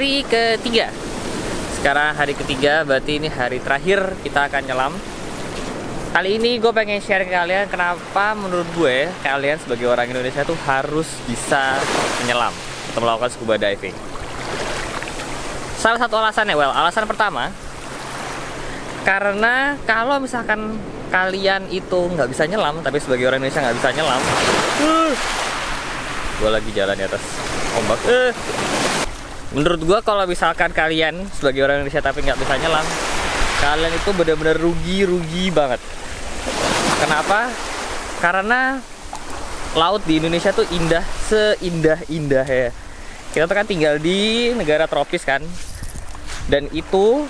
hari ketiga. Sekarang hari ketiga, berarti ini hari terakhir kita akan nyelam. Kali ini gue pengen share ke kalian kenapa menurut gue kalian sebagai orang Indonesia tuh harus bisa menyelam atau melakukan scuba diving. Salah satu alasannya, alasan pertama, karena kalau misalkan kalian itu nggak bisa nyelam, tapi sebagai orang Indonesia nggak bisa nyelam, gue lagi jalan di atas ombak. Menurut gue kalau misalkan kalian sebagai orang Indonesia tapi nggak bisa nyelam, kalian itu benar-benar rugi banget. Kenapa? Karena laut di Indonesia tuh indah, seindah-indah ya. Kita tuh kan tinggal di negara tropis kan, dan itu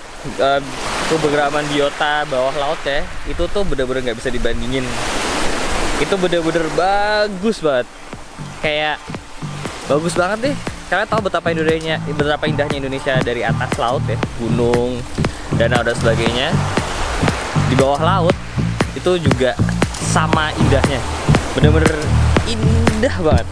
keberagaman biota bawah laut ya, itu tuh bener-bener nggak bisa dibandingin. Itu bener-bener bagus banget, kayak bagus banget deh. Kalian tahu betapa indahnya Indonesia dari atas laut ya, gunung, danau dan sebagainya. Di bawah laut itu juga sama indahnya, bener-bener indah banget.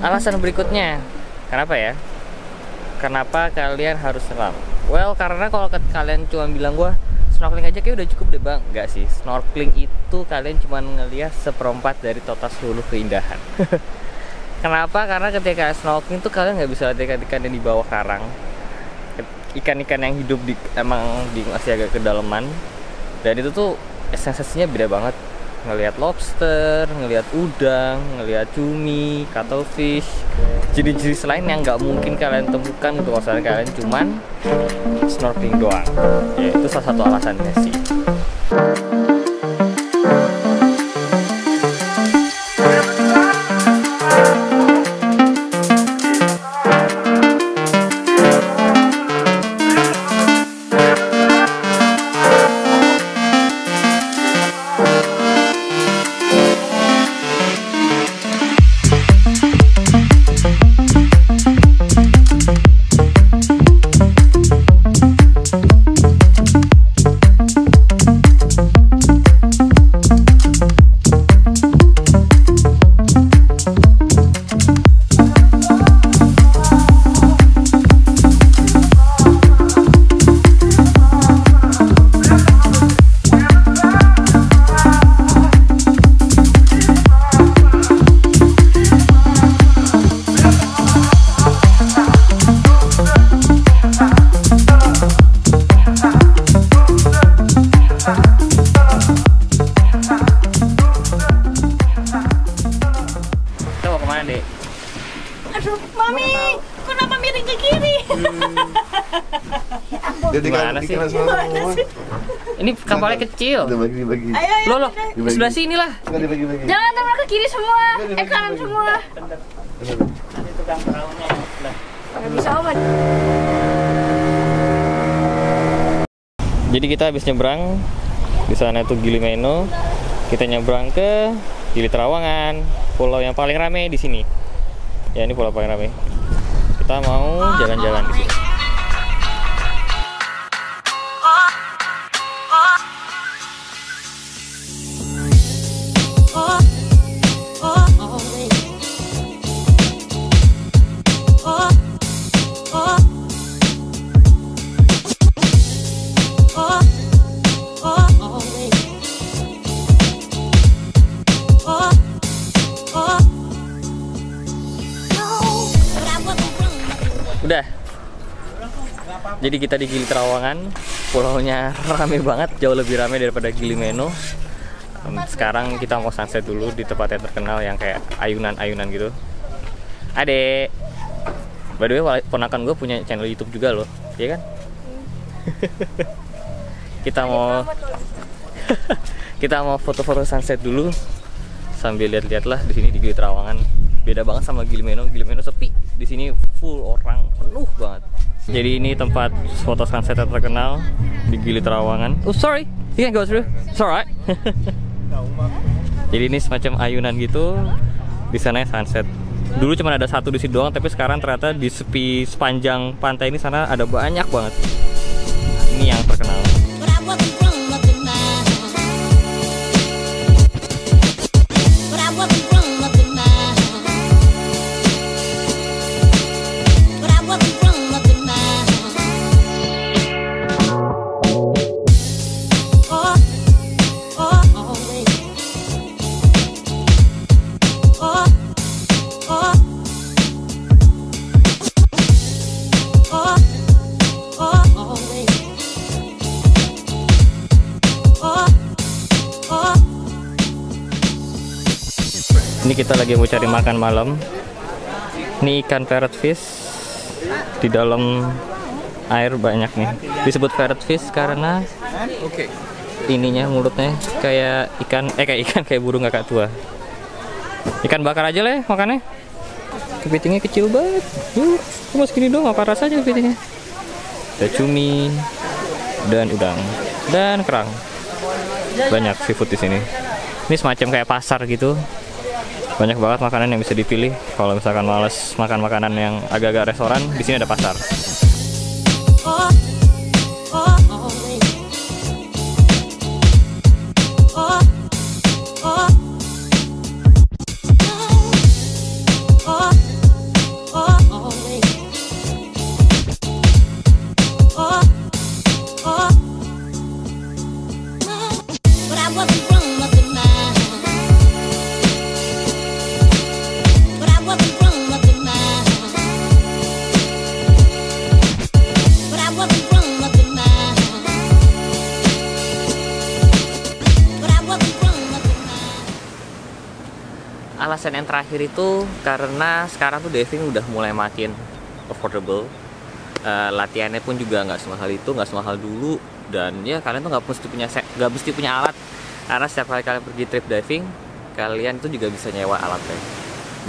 Alasan berikutnya, kenapa ya? Kenapa kalian harus selam? Well, karena kalau kalian cuma bilang gua snorkeling aja kayak udah cukup deh bang. Enggak sih, snorkeling itu kalian cuma ngelihat seperempat dari total seluruh keindahan. Kenapa? Karena ketika snorkeling tuh kalian nggak bisa lihat ikan-ikan yang di bawah karang. Ikan-ikan yang hidup masih agak kedalaman. Dan itu tuh sensasinya beda banget. Ngelihat lobster, ngelihat udang, ngelihat cumi, cuttlefish, jenis-jenis lain yang nggak mungkin kalian temukan untuk kalau kalian cuman snorkeling doang. Ya, itu salah satu alasannya sih. Aduh, Mami, kenapa miring ke kiri? Gimana sih? Ini kapalnya kecil. Dibagi-bagi. Ayo, Loh, sebelah sini lah. Dibagi-bagi. jangan terbang ke kiri semua, kanan semua. Nanti tukang perahunya. Nggak bisa obat. Jadi kita habis nyebrang di sana itu Gili Meno. Kita nyebrang ke Gili Trawangan, pulau yang paling rame di sini. Ya, ini pulau paling rame. Kita mau jalan-jalan di sini. Udah. Jadi kita di Gili Trawangan, pulaunya rame banget, jauh lebih rame daripada Gili Meno. Sekarang kita mau sunset dulu di tempat yang terkenal yang kayak ayunan-ayunan gitu. Adek, by the way, ponakan gue punya channel YouTube juga loh, iya kan? Kita mau foto-foto sunset dulu sambil lihat-lihat lah di sini di Gili Trawangan. Beda banget sama Gili Meno. Gili Meno sepi, di sini full orang, penuh banget. Jadi ini tempat foto sunset yang terkenal di Gili Trawangan. Oh sorry, you can go through. It's alright. Jadi ini semacam ayunan gitu. Di sana sunset. Dulu cuma ada satu di sini doang, tapi sekarang ternyata di sepanjang pantai ini sana ada banyak banget. Ini yang terkenal. Ini kita lagi mau cari makan malam. Ini ikan parrot fish di dalam air banyak nih. Disebut parrot fish karena ininya mulutnya kayak ikan, kayak burung kakak tua. Ikan bakar aja lah ya, makannya. Kepitingnya kecil banget. Cuma segini doang, apa rasanya kepitingnya? Ada cumi dan udang dan kerang. Banyak seafood di sini. Ini semacam kayak pasar gitu. Banyak banget makanan yang bisa dipilih. Kalau misalkan males makan makanan yang agak-agak restoran, di sini ada pasar. Alasan yang terakhir itu karena sekarang tuh diving udah mulai makin affordable. Latihannya pun juga nggak semahal itu, nggak semahal dulu. Dan ya kalian tuh nggak mesti punya alat. Karena setiap kali kalian pergi trip diving, kalian tuh juga bisa nyewa alatnya.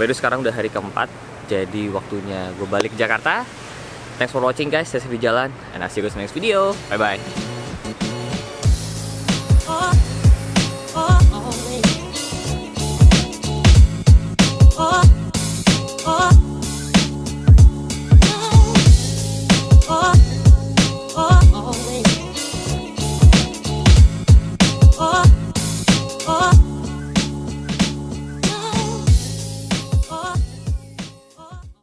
Baru sekarang udah hari keempat, jadi waktunya gue balik ke Jakarta. Thanks for watching guys, saya di jalan, and I'll see you guys in the next video. Bye bye.